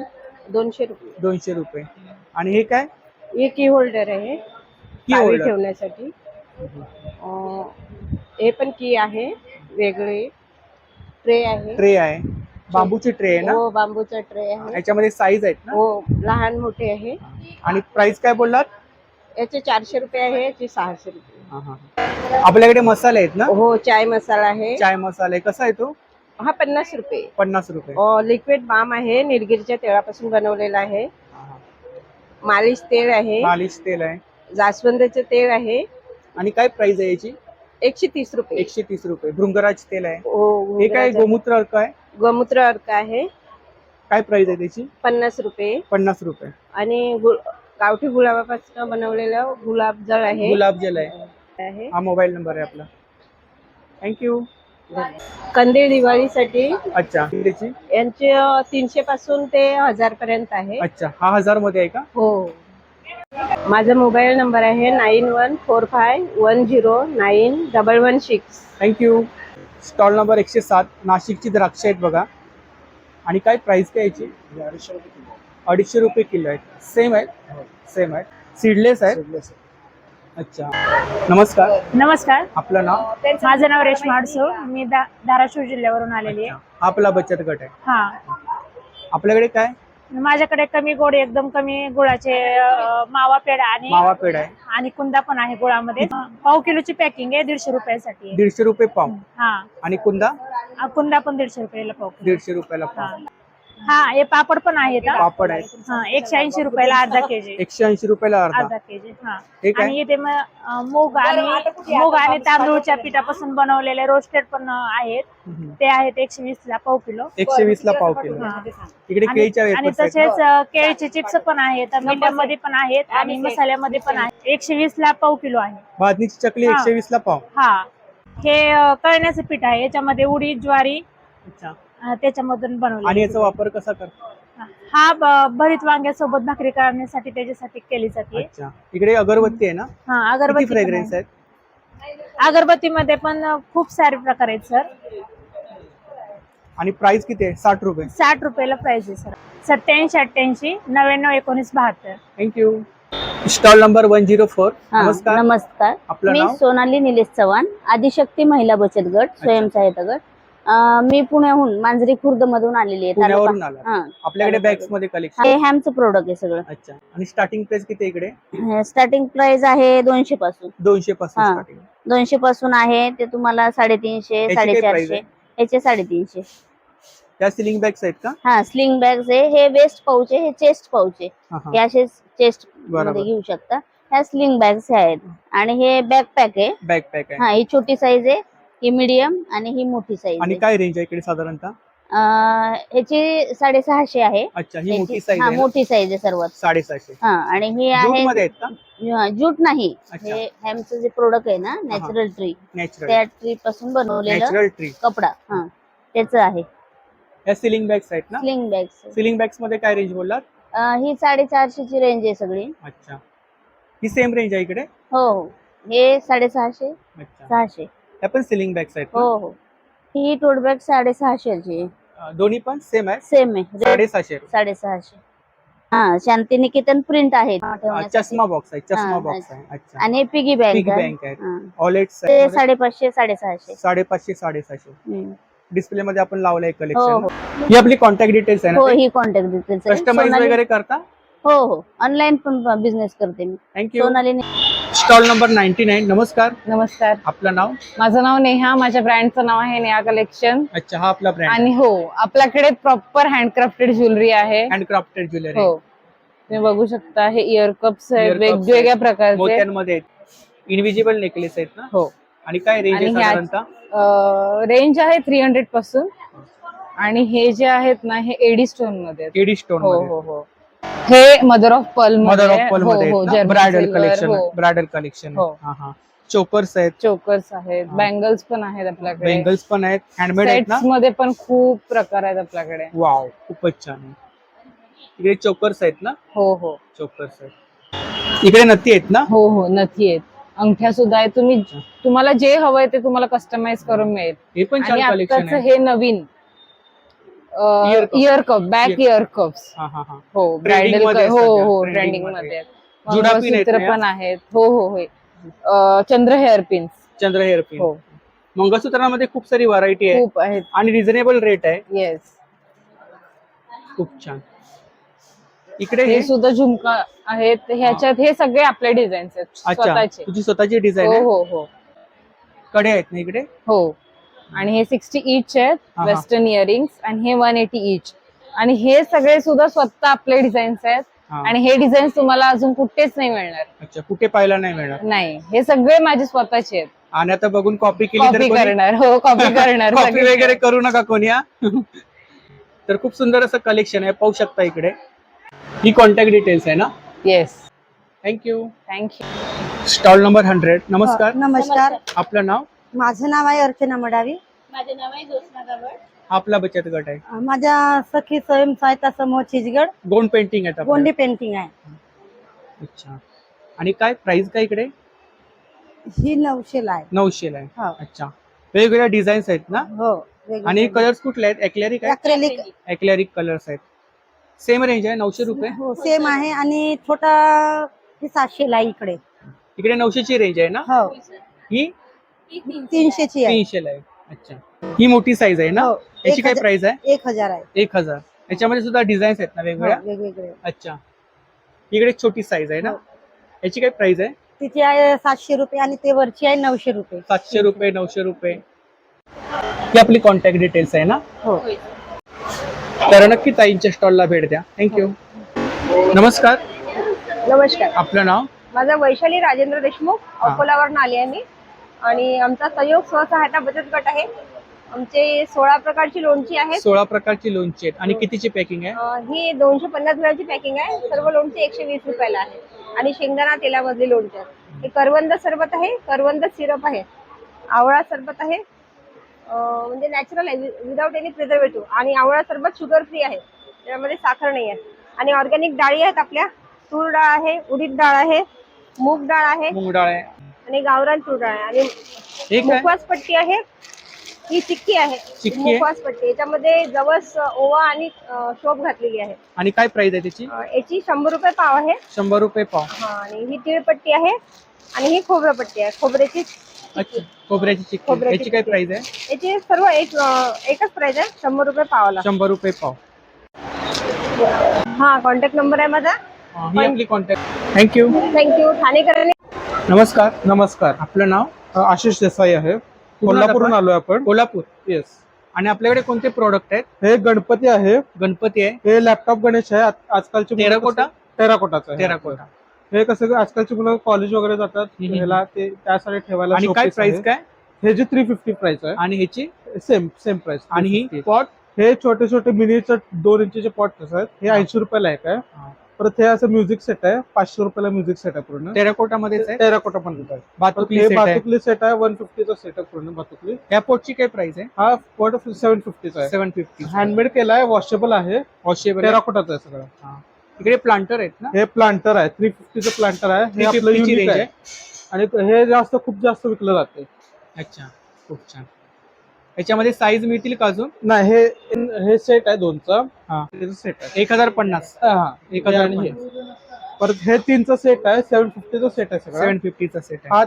200 रुपये. 200 रुपये. आणि हे काय? हे की होल्डर आहे चावी होल्डर. ठेवण्यासाठी. हे पण की आहे वेगळे. ट्रे आहे. ट्रे आहे. बांबूची ट्रे आहे ना? हो, बांबूचा ट्रे आहे. याच्यामध्ये साईज आहेत ना? हो, लहान मोठे आहे. आणि प्राइस काय बोललात? याचे 400 रुपये आहे, याचे 600 रुपये. आपल्याकडे मसाले आहेत ना? हो, चाय मसाला आहे. चाय मसाले कसा आहे तो? हा 50 रुपये. 50 रुपये. लिक्विड बाम आहे, निलगिरीच्या तेळापासून बनवलेला आहे. मालिश तेल आहे. मालिश तेल आहे. जास्वंदीचे तेल आहे. आणि काय प्राइस आहे याची? 130 रुपये. 130 रुपये. भृंगराज तेल आहे. हो, हे काय? गोमूत्र अर्क आहे. गोमूत्र अर्क आहे. काय प्राइस आहे त्याची? 50 रुपये. 50 रुपये. आणि गावठी गुलाबापासून बनवलेलं गुलाबजळ आहे. गुलाबजल आहे. हा मोबाईल नंबर आहे आपला. थँक्यू. कंदील दिवाळीसाठी अच्छा. त्याची? यांचे 300 पासून ते 1000 पर्यंत आहे. अच्छा. हा 1000 मध्ये आहे का? हो. माझा मोबाईल नंबर आहे 9145109116. थँक्यू. Stall number 107. नाशिकची द्राक्ष आहेत बघा. आणि काय प्राइस काय याची? 250 रुपये किलो आहेत. सेम आहेत? सेम आहेत. सीडलेस आहेत? अच्छा. नमस्कार. नमस्कार, आपलं नाव? माझं नाव रेश्मा अडसूळ. मी धाराशिव जिल्ह्यावरून आलेली आहे. हा आपला बचत गट आहे. हा, आपल्याकडे काय? माझ्याकडे कमी गोड, एकदम कमी गुळाचे मावा पेढा मावा पेढा आहे. आणि कुंदा पण आहे गुळामध्ये. पाव किलोची पॅकिंग आहे, 150 रुपयासाठी आहे. 150 रुपये पाव. हा, आणि कुंदा? कुंदा पण 150 रुपयाला पाव किलो. 150 रुपयाला पाव. हा, हे पापड पण आहेत. पापड आहे. हा, 180 रुपयाला अर्धा केजी. 180 रुपयाला अर्धा केजी. हा. हे काय? आणि इथे मूग आणि तांदूळच्या पिठापासून बनवलेले रोस्टेड पण आहेत. ते आहेत 120 ला पाव किलो. 120 ला पाव किलो. हा. इकडे केळीच्या आणि वेफर्स आहेत. तसेच केळीचे चिप्स पण आहेत, मिठामध्ये पण आहेत आणि मसाल्यामध्ये पण आहेत. 120 ला पाव किलो आहे. भाजणीची चकली 120 ला पाव. हा, हे कळण्याचं पीठ आहे. याच्यामध्ये उडीद, ज्वारी अच्छा. त्याच्यामधून बनवलं. आणि याचा वापर कसा करतो? हा, भरीत वांग्यासोबत भाकरी करण्यासाठी त्याच्यासाठी केली जाते. अच्छा. इकडे अगरबत्ती आहे ना? हा, किती अगरबत्ती फ्रेग्रन्स आहेत? अगरबत्तीमध्ये पण खूप सारे प्रकार आहेत सर. आणि प्राइस किती आहे? 60 रुपये. 60 रुपयाला प्राइस आहे सर. 87 88 99 19 72. थँक्यू. Stall number 104. नमस्कार. नमस्कार. आपलं मी नाव? सोनाली निलेश चव्हाण, आदिशक्ती महिला बचत गट, स्वयंसहायता गट. मी पुण्याहून मांजरी खुर्द मधून आलेली आहे. पुण्यावरून आला. हा. आपल्याकडे बॅग्स मध्ये कलेक्शन. हे हॅमचं प्रोडक्ट आहे सगळं. अच्छा. आणि स्टार्टिंग प्राइस किती आहे इकडे? स्टार्टिंग प्राइस आहे 200 पासून. 200 पासून हा. स्टार्टिंग. 200 पासून आहे ते तुम्हाला 350 याची काय price 450. आहे? याचे 350. त्या सिलिंग बॅग्स आहेत का? हा, स्लिंग बॅग्स आहे. हे वेस्ट पाऊच आहे, हे चेस्ट पाऊच आहे. हा, हा. हे असे चेस्ट बरोबर. मध्ये घेऊ शकता. ह्या स्लिंग बॅग्स आहेत. आणि हे बॅकपॅक आहे. बॅकपॅक आहे. हा, ही छोटी साईज आहे, ही मीडियम आणि ही मोठी साईज आणि आहे. काय रेंज आहे इकडे साधारणतः? ह्याची 650 आहे. अच्छा, ही मोठी ह्याची- साईज हा आहे ना? मोठी साईज आहे सर्वात. 650. हा आणि ही जूट आहे मध्ये आहेत का? जूट नाही. अच्छा. हे हॅमचं जे प्रोडक्ट आहे ना नॅचरल ट्री, नॅचरल त्या ट्री पासून बनवलेलं नॅचरल ट्री. कपडा हा त्याचं आहे. या सिलिंग बॅग्स आहेत ना? Sling bags. सिलिंग बॅग्स मध्ये काय रेंज बोललात? ही 450 ची रेंज आहे सगळी. अच्छा, ही सेम रेंज आहे इकडे? हो हो. हे 650, अच्छा, 600. ह्या पण सिलिंग बॅग्स आहेत ना? हो हो. ही टोट बॅग 650 ची दोन्ही पण सेम आहे? सेम आहे. 650. 650. हा शांतिनिकेतन प्रिंट आहे चष्मा बॉक्स आहे, चष्मा हा, बॉक्स आहे. अच्छा, आणि पिगी बँक पिगी बँक आहे. ऑलेट्स ते आहे 550, 650. 550, 650. हम्म. डिस्प्ले मध्ये आपण लावलंय हो कलेक्शन. हो. ही आपली कॉन्टॅक्ट डिटेल्स आहे हो ना? ही कॉन्टॅक्ट डिटेल्स आहे. कस्टमाइज सोनाली- वगैरे करता? हो हो. ऑनलाईन पण बिझनेस करते मी. थँक्यू. Sonali stall number 99. नमस्कार, नमस्कार, आपलं नाव? माझं नाव नेहा, माझ्या ब्रँडचं नाव आहे नेहा कलेक्शन. अच्छा, हा आपला ब्रँड आणि हो, आपल्याकडे प्रॉपर हँडक्राफ्टेड ज्वेलरी आहे. Handcrafted jewellery. हो, तुम्ही बघू शकता हे इयर कप्स आहेत Ear cups वेगवेगळ्या आहेत. प्रकारचे. मोत्यांमध्ये इनविजिबल नेकलेस आहेत ना? हो. आणि काय रेंज आहे आणि ह्या- साधारणतः? रेंज आहे 300 पासून. आणि हे जे आहेत ना हे एडी स्टोन मध्ये आहेत. एडी स्टोन हो मध्ये. हो हो. हे mother of pearl mother of pearl मध्ये हो, ब्रायडल कलेक्शन. हो. Bridal collection. हो. हा हा. चोकर्स आहेत, चोकर्स आहेत, हा. बँगल्स पण आहेत आपल्याकडे. बेंगल्स पण आहेत, हँडमेड आहेत ना? सेट्स मध्ये पण खूप प्रकार आहेत आपल्याकडे. वाव, खूपच छान आहे. इकडे चोकर्स आहेत ना? हो हो चोकर्स आहेत. इकडे नथी आहेत ना? हो हो. नथी आहेत, अंगठ्या सुद्धा आहेत. तुम्हाला जे हवंय ते तुम्हाला कस्टमाइज करून मिळेल. हे पण आणि छान कलेक्शन आत्ताच आहे. हे नवीन Ear cup. Year cup, back year cups. हा हा हा. हो, Trending ब्रायडल. मध्ये हो सध्या, हो, trending ट्रेंडिंग मध्ये. मध्ये आहेत. जुडा पिन आहेत मंगळसूत्र ना या? पण आहेत. हो हो हो. चंद्र हेअर पिन्स चंद्र हेअर पिन. हो मंगळसूत्रामध्ये खूप सारी व्हरायटी आहे खूप आहेत. आणि रिझनेबल रेट आहे. येस. खूप छान. इकडे हे हे? सुद्धा झुमका आहेत. ह्याच्यात हे सगळे आपले डिझाईन्स आहेत अच्छा, स्वतःचे. तुझी स्वतःची डिझाईन हो आहे? हो हो कडे आहेत ना इकडे? हो. आणि हे 60 ईच आहेत हा, हा. वेस्टर्न इयरिंग्स, आणि हे 180 ईच. आणि हे सगळे सुद्धा स्वतः आपले डिझाईन्स आहेत. हा. आणि हे डिझाईन्स तुम्हाला अजून कुठेच नाही मिळणार. अच्छा, कुठे पाहायला नाही मिळणार? नाही, हे सगळे माझे स्वतःचे आहेत. आणि आता बघून कॉपी केली तर कॉपी कोणी- करणार. हो, कॉपी करणार. कॉपी सगळे. वगैरे करू नका कोणी हा. तर खूप सुंदर असं कलेक्शन आहे, पाहू शकता इकडे. ही कॉन्टॅक्ट डिटेल्स आहे ना? Yes. Thank you. Thank you. Stall number 100. नमस्कार, नमस्कार, आपलं नाव? माझं नाव आहे अर्चना मडावी. माझे नाव आहे ज्योत्स्ना गवळ. आपला बचत गट आहे. माझ्या सखी स्वयंसहायता समूह चिचगड गोंड पेंटिंग आहेत गोंडी आपल्याकडे. पेंटिंग आहे. अच्छा. आणि काय प्राइस काय इकडे? ही 900 ला आहे. 900 ला आहे. हो. अच्छा, वेगवेगळ्या डिझाईन्स आहेत ना? हो. आणि कलर्स कुठले आहेत? एक्लॅरिक आहे? अक्रेलिक एक्लॅरिक कलर्स आहेत. सेम रेंज आहे 900 रुपये? हो सेम आहे. आणि छोटा ही 700 ला आहे इकडे. इकडे 900 ची रेंज आहे ना? हो. ही 300 ची आहे. 300 ला आहे. अच्छा, ही मोठी साईज आहे ना? हो. याची काय प्राइस आहे? 1000 आहे. 1000. याच्यामध्ये सुद्धा डिझाईन्स आहेत ना हो, वेगवेगळ्या? वेगवेगळे. अच्छा, इकडे छोटी साईज आहे ना? हो. याची काय प्राइस आहे? तिची आहे 700 रुपये आणि ते वरची आहे 900 रुपये. 700 रुपये, 900 रुपये. ही आपली कॉन्टॅक्ट डिटेल्स आहे ना? हो. तर नक्की ताईंच्या स्टॉलला भेट द्या. थँक्यू. नमस्कार, नमस्कार, आपलं नाव? माझं वैशाली राजेंद्र देशमुख, हा. अकोलावरून आली आहे मी. आणि आमचा सहयोग स्वसहायता बचत गट आहे. आमचे 16 प्रकारची लोणची आहेत. 16 प्रकारची लोणची आहेत. आणि कितीची पॅकिंग आहे? ही 250 ग्रॅमची पॅकिंग आहे. सर्व लोणची 120 रुपयाला आहे. आणि शेंगदाणा तेलामधली लोणची आहे. हे करवंद सरबत आहे, करवंद सिरप आहे, आवळा सरबत आहे, म्हणजे नॅचरल आहे, विदाउट एनी प्रिझर्वेटिव्ह. आणि आवळा सरबत शुगर फ्री आहे, त्यामध्ये साखर नाही आहे. आणि ऑर्गॅनिक डाळी आहेत आपल्या. तूर डाळ आहे, उडीद डाळ आहे, मूग डाळ आहे, मूग डाळ आहे. आणि गावरान तूर डाळ आहे. आणि हे काय? मुखवास पट्टी आहे, ही चिक्की आहे. चिक्की आहे? मुखवास पट्टी, याच्यामध्ये जवस, ओवा आणि शोप घातलेली आहे. आणि काय प्राइस आहे त्याची? याची 100 रुपये पाव आहे. 100 रुपये पाव. हा. आणि ही तिळपट्टी आहे, आणि ही खोबरं पट्टी आहे, खोबऱ्याची. अच्छा, खोबऱ्याची चिक्की. खोबऱ्याची याची काय चिक्की. प्राइस आहे? याची सर्व एकच प्राइस आहे, 100 रुपये पावाला. 100 रुपये पाव. हा, कॉन्टॅक्ट नंबर आहे माझा. ही आपली कॉन्टॅक्ट. थँक्यू. थँक्यू. ठाणेकरांनी. नमस्कार, नमस्कार, आपलं नाव? आशिष देसाई आहे. कोल्हापूरहून आलोय आपण. कोल्हापूर. येस. आणि आपल्याकडे कोणते प्रोडक्ट आहेत? हे गणपती आहे. गणपती आहे, हे लॅपटॉप गणेश आहे. आजकालची मुलं टेराकोटा? कसं- टेराकोटाचं आहे. टेराकोटा. हे कसं आजकालची मुलं कॉलेज वगैरे जातात हम्म. ह्याला ते त्यासाठी ठेवायला आणि काय showpiece प्राइस आहे. काय? ह्याची 350 प्राइस आहे. आणि ह्याची? Same price. आणि ही पॉट? हे छोटे छोटे मिनीचे 2 इंचीचे पॉट्स आहेत. हे 80 रुपयाला एक आहे. परत हे असं म्युझिक सेट आहे, 500 रुपयाला म्युझिक सेट आहे पूर्ण. टेराकोटा मध्येच आहे. टेराकोटा पण आहे. भातुकली हे set आहे. भातुकली सेट आहे, 150चा सेट आहे पूर्ण भातुकली. या पोटची काय प्राइस आहे? हा पॉट 750चा आहे. 750. हँडमेड केलाय, वॉशेबल आहे, वॉशेबल टेराकोटाचा आहे सगळं. इकडे प्लांटर आहेत ना? हे प्लांटर आहे, 350चं प्लांटर आहे. हे आपलं 350 ची युनिक रेंज आहे आणि हे खूप जास्त विकलं जाते. अच्छा, खूप छान. याच्यामध्ये साईज मिळतील का अजून? नाही, हे सेट आहे 2चा. हा, सेट आहे 1050. हा 1050. परत हे 3चा सेट आहे, 750चा सेट आहे सगळं. 750चा सेट आहे.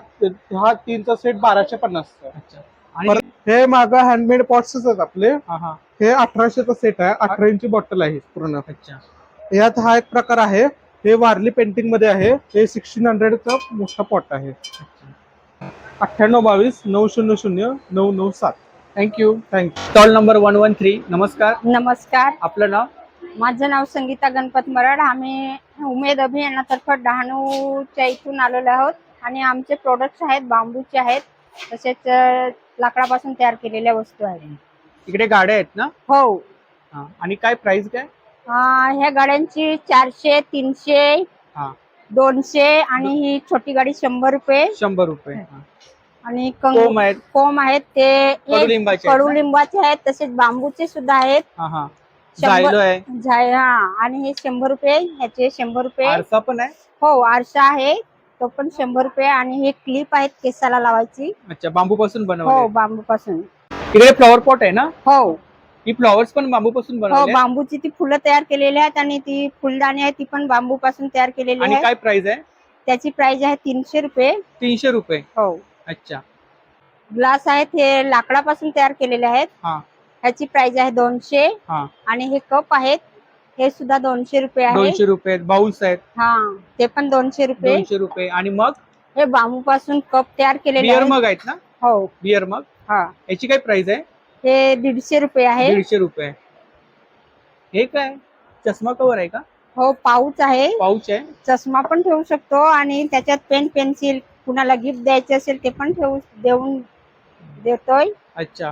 हा 3चा सेट 1250चा. अच्छा. आणि परत हे मागं हँडमेड पॉट्स आहेत आपले. हा. हे 1800चा सेट आहे, 18 इंची बॉटल आहे पूर्ण. अच्छा. यात हा एक प्रकार आहे, हे वारली पेंटिंग मध्ये आहे. हे 1600चा मोठा पॉट आहे. 9822 900 997. थँक्यू. Stall number 113. नमस्कार. नमस्कार, आपलं नाव? माझं नाव संगीता गणपत मराड. आम्ही उमेद अभियानातर्फे डहाणूच्या इथून आलेलो आहोत आणि आमचे प्रोडक्ट्स आहेत, बांबूचे आहेत, तसेच लाकडापासून तयार केलेल्या वस्तू आहेत. इकडे गाड्या आहेत ना? हो. आणि काय प्राइस काय? ह्या गाड्यांची 400, 300, हा. 200 आणि ही छोटी गाडी 100 रुपये. 100 रुपये. आणि कोंब आहेत. कोंब आहेत ते कडुलिंबाचे आहेत ना? कडुलिंबाचे आहेत, तसेच बांबूचे सुद्धा आहेत. हा. 100 जायलो आहे. आणि हे 100 रुपये, ह्याचे 100 रुपये. आरसा पण आहे. हो, आरसा आहे, तो पण 100 रुपये. आणि हे क्लिप आहेत केसाला लावायची. अच्छा, बांबू पासून हो, बनवले. बांबू पासून. इकडे फ्लॉवर पॉट आहे ना? हो ही फ्लॉवर्स पण बांबू पासून हो, बनवले. बांबूची ती फुलं तयार केलेली आहेत आणि ती फुलदाणी आहे ती पण बांबू पासून तयार केलेली आणि आहे. काय प्राइस आहे? त्याची प्राइस आहे 300 रुपये. 300 रुपये. हो. अच्छा. ग्लास आहेत, हे लाकडापासून तयार केलेले आहेत. ह्याची प्राइस आहे 200. आणि हे कप आहेत, हे सुद्धा 200 रुपये आहे. 200 रुपये. बाउल्स आहेत. ते पण 200 रुपये. 200 रुपये. आणि मग हे बांबू पासून कप तयार केलेले बियर आहेत. मग आहेत ना? हो. बियर मग. याची काय प्राइस आहे? हे 150 रुपये आहे. 150 रुपये. हे काय चष्मा कव्हर आहे का? हो, पाऊच आहे. पाऊच आहे. चष्मा पण ठेवू शकतो आणि त्याच्यात पेन पेन्सिल कुणाला गिफ्ट द्यायचे असेल ते पण देऊन देतोय. अच्छा.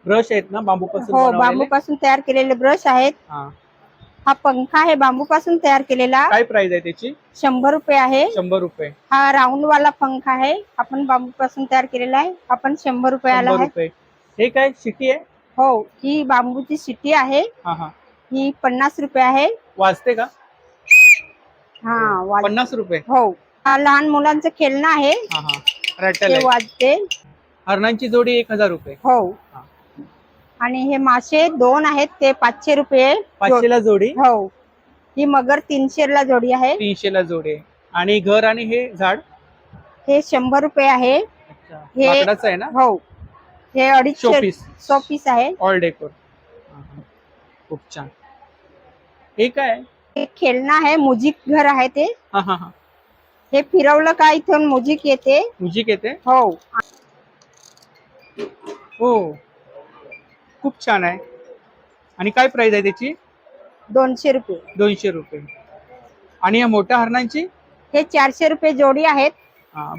ब्रश आहेत ना बांबू पासून? हो, बांबू पासून तयार केलेले ब्रश आहेत. हा पंखा आहे बांबू पासून तयार केलेला. काय प्राइस आहे त्याची? 100 रुपये आहे. 100 रुपये. हा राऊंड वाला पंखा आहे, आपण बांबू पासून तयार केलेला आहे, आपण 100 रुपये आला 100 आहे. रुपये. हे काय शिटी आहे? हो, ही बांबूची शिटी आहे. ही 50 रुपये आहे. वाजते का? हा, 50 रुपये. हो. हा लहान मुलांचं खेळणं आहे, रॅटल ते आहे. वाजते. हरणांची जोडी 1000 रुपये. हो. आणि हे मासे 2 आहेत, ते 500 रुपये. 500 ला जोडी. हो. ही मगर 300 ला जोडी आहे. 300 ला जोडी आहे. आणि घर आणि हे झाड हे 100 रुपये आहे. हे लाकडाचं आहे ना? हो. हे 250 शोपीस आहे. All decor. खूप छान. हे काय? हे खेळणं आहे, म्युझिक घर आहे ते. हा. हे फिरवलं का इथून म्युझिक येते. म्युझिक येते. हो. हो, खूप छान आहे. आणि काय प्राइस आहे त्याची? 200 रुपये. 200 रुपये. आणि या मोठ्या हरणांची? हे 400 रुपये जोडी आहेत.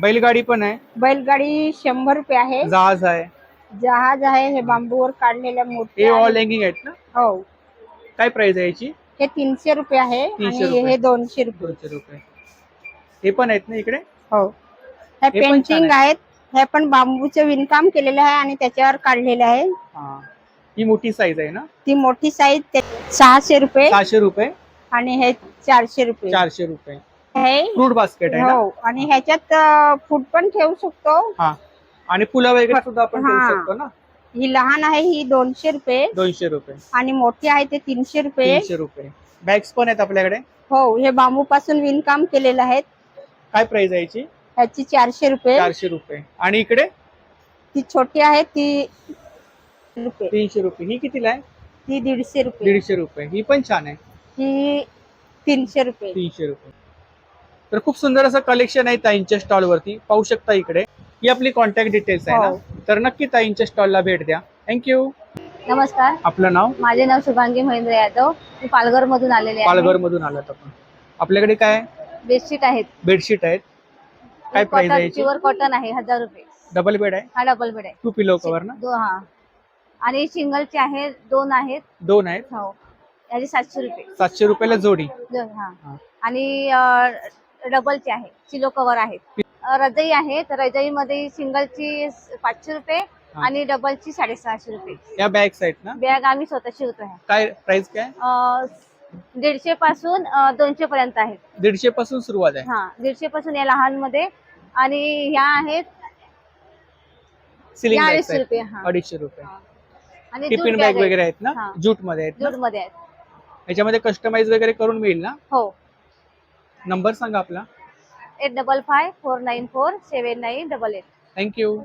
बैलगाडी पण आहे. बैलगाडी 100 रुपये आहे. जहाज आहे. जहाज आहे, हे बांबूवर काढलेल्या मोठे. हे ऑल हँगिंग आहेत ना? हो. काय प्राइस आहे याची? हे 300 रुपये आहे. 300 आणि हे 200 रुपये. 200 रुपये. हे पण आहेत ना इकडे? हो. हे हे पण छान पेंटिंग आहेत, हे पण बांबूचे विणकाम केलेले आहे आणि त्याच्यावर काढलेले आहे. ही मोठी साईज आहे ना? ती मोठी साईज 600 रुपये. 600 रुपये. आणि हे 400 रुपये. 400 रुपये. हे फ्रूट बास्केट आहे ना? हो. आणि ह्याच्यात फूड पण ठेवू शकतो. आणि फुलं वगैरे सुद्धा आपण ठेवू शकतो ना? ही लहान आहे, ही 200 रुपये. 200 रुपये. आणि मोठी आहे ते 300 रुपये. 300 रुपये. बॅग्स पण आहेत आपल्याकडे. हो. हे बांबू पासून विणकाम केलेले आहेत. काय प्राइस आहे याची? ह्याची 400 रुपये. 400 रुपये. आणि इकडे ती छोटी आहे, ती 300 रुपये. ही कितीला आहे? ती 150 रुपये. 150 रुपये. ही पण छान आहे. ही 300 रुपये. 300 रुपये. तर खूप सुंदर असं कलेक्शन आहे ताईंच्या स्टॉल वरती. पाहू शकता इकडे. ही आपली कॉन्टॅक्ट डिटेल्स आहे ना? तर नक्की ताईंच्या स्टॉलला भेट द्या. थँक्यू. नमस्कार, आपलं नाव? माझे नाव शुभांगी महेंद्र यादव. मी पालघर मधून आलेले आहे. पालघर मधून आलात आपण. आपल्याकडे काय बेडशीट आहेत. बेडशीट आहेत. काय प्राइस आहे याची? प्युअर कॉटन आहे, 1000 रुपये. डबल बेड आहे? हा डबल बेड आहे. 2 पिलो कव्हर ना? आणि सिंगलचे आहेत 2 आहेत. 2 आहेत. हो, याचे 700 रुपये. 700 रुपयाला जोडी. हा. हा. आणि डबलचे आहेत, सिलो कव्हर आहेत. रजई आहेत, रजईमध्ये सिंगलची 500 रुपये हा. आणि डबलची 650 रुपये. या बॅग्स आहेत ना? बॅग आम्ही स्वतः शिवतो आहे. काय प्राइस काय? 150 पासून 200 पर्यंत आहेत. 150 पासून सुरुवात आहे. हा, 150 पासून या लहान मध्ये. आणि ह्या आहेत सिलिंग या बॅग्स 250 आहेत. रुपये. हा. 250 रुपये. आणि टिफिन जूट बॅग आहे. वगैरे आहेत ना? हा. जूट मध्ये आहेत ना? जूट मध्ये आहेत. याच्यामध्ये कस्टमाइज वगैरे करून मिळेल ना? हो. नंबर सांगा आपला. 8554947988. थँक्यू.